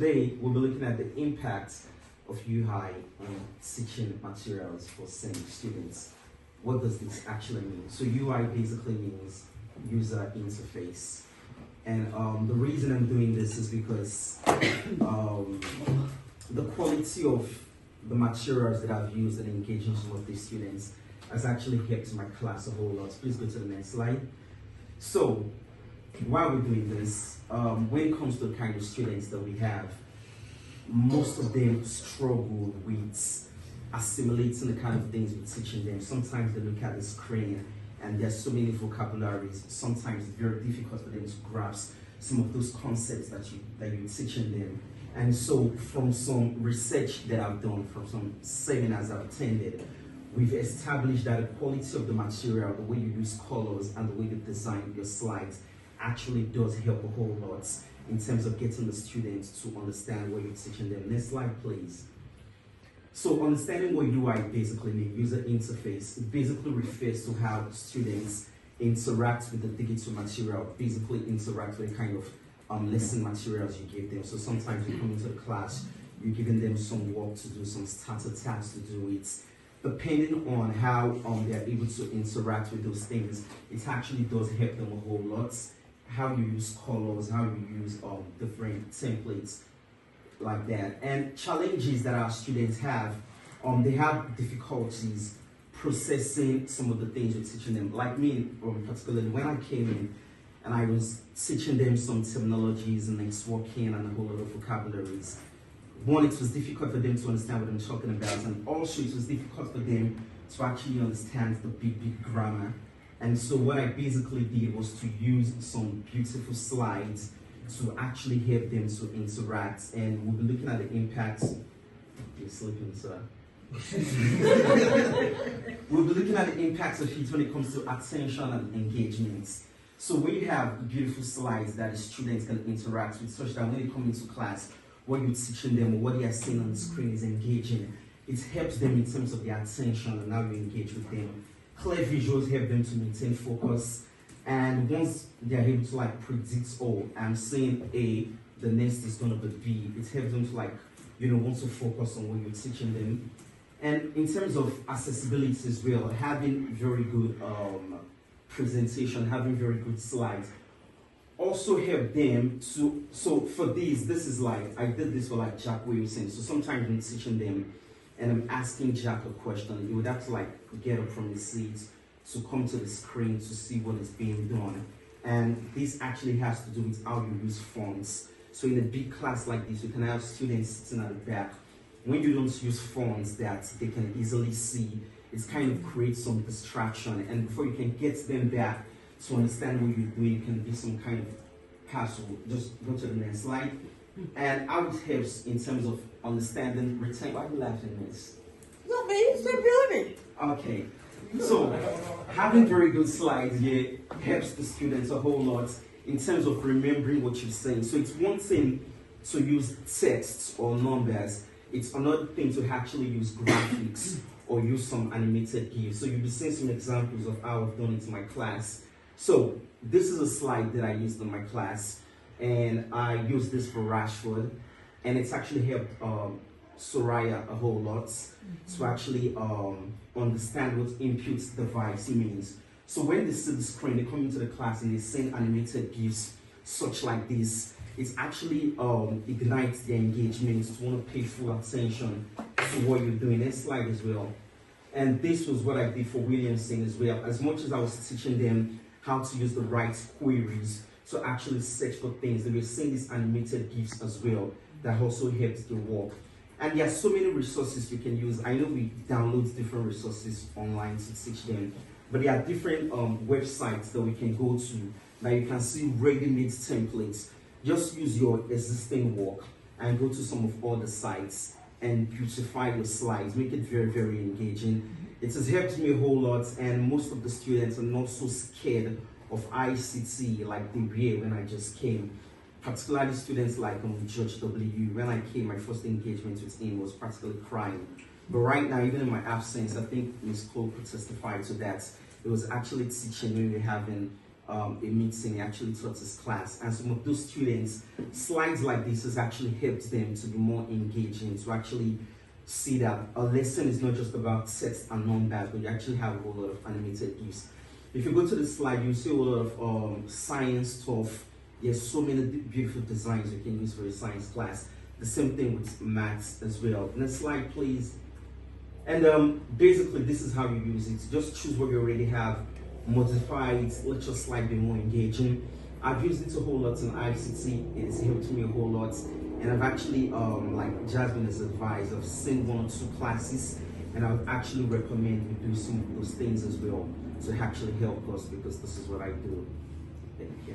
today we'll be looking at the impact of UI on teaching materials for STEM students. What does this actually mean? So UI basically means user interface. And the reason I'm doing this is because the quality of the materials that I've used in engaging some of these students has actually helped my class a whole lot. Please go to the next slide. So while we're doing this, when it comes to the kind of students that we have, most of them struggle with assimilating the kind of things we're teaching them. Sometimes they look at the screen and there's so many vocabularies. Sometimes it's very difficult for them to grasp some of those concepts that you're teaching them. And so from some research that I've done, from some seminars I've attended, we've established that the quality of the material, the way you use colors and the way you design your slides actually does help a whole lot in terms of getting the students to understand what you're teaching them. Next slide, please. So understanding what UI basically means, user interface, it basically refers to how students interact with the digital material, basically interact with the kind of lesson materials you give them. So sometimes you come into the class, you're giving them some work to do, some starter tasks to do it. Depending on how they're able to interact with those things, it actually does help them a whole lot. How you use colors, how you use different templates like that. And challenges that our students have, they have difficulties processing some of the things we're teaching them. Like me, particularly when I came in and I was teaching them some terminologies and networking and a whole lot of vocabularies. One, it was difficult for them to understand what I'm talking about, and also it was difficult for them to actually understand the big grammar. And so what I basically did was to use some beautiful slides to actually help them to interact, and we'll be looking at the impacts. You're sleeping, sir. We'll be looking at the impacts of it when it comes to attention and engagement. So we have beautiful slides that the students can interact with, such that when they come into class, what you're teaching them or what they are seeing on the screen is engaging. It helps them in terms of their attention and how you engage with them. Clear visuals help them to maintain focus, and once they're able to predict, oh, I'm saying A, the next is going to be B, it helps them to want to focus on what you're teaching them. And in terms of accessibility as well, having very good presentation, having very good slides also help them to, so for this is I did this for Jack Wilson. So sometimes when teaching them and I'm asking Jack a question, he would have to get up from his seat to come to the screen to see what is being done. And this actually has to do with how you use fonts. So in a big class like this, you can have students sitting at the back. When you don't use fonts that they can easily see, it kind of creates some distraction. And before you can get them back to understand what you're doing, it can be some kind of hassle. Just go to the next slide. And how it helps in terms of understanding, retain. Why are you laughing, miss? No, man, you said building. Okay. So having very good slides here helps the students a whole lot in terms of remembering what you're saying. So it's one thing to use text or numbers. It's another thing to actually use graphics or use some animated GIFs. So you'll be seeing some examples of how I've done it in my class. So this is a slide that I used in my class, and I used this for Rashford, and it's actually helped Soraya a whole lot to actually understand what input device means. So when they see the screen, they come into the class and they send animated GIFs such like this. It actually ignites their engagement to want to pay full attention to what you're doing. Next slide as well. And this was what I did for Williamson as well. As much as I was teaching them how to use the right queries to actually search for things, they were seeing these animated GIFs as well that also helped the work. And there are so many resources you can use. I know we download different resources online to teach them, but there are different websites that we can go to that you can see ready-made templates. Just use your existing work and go to some of all the sites and beautify your slides, make it very, very engaging. It has helped me a whole lot, and most of the students are not so scared of ICT like they were when I just came. Particularly students like George W. When I came, my first engagement with him was practically crying. But right now, even in my absence, I think Ms. Cole could testify to that. It was actually teaching when we were having a meeting, he actually taught his class, and some of those students, slides like this has actually helped them to be more engaging, to actually see that a lesson is not just about text and numbers, but you actually have a whole lot of animated gifs. If you go to the slide, you see a lot of science stuff. There's so many beautiful designs you can use for your science class. The same thing with maths as well. Next slide, please. And basically, this is how you use it. Just choose what you already have, modify it, let your slide be more engaging. I've used it a whole lot in ICT. It's helped me a whole lot. And I've actually, like Jasmine has advised, I've seen 1 or 2 classes, and I would actually recommend we do some of those things as well to actually help us, because this is what I do. Thank you.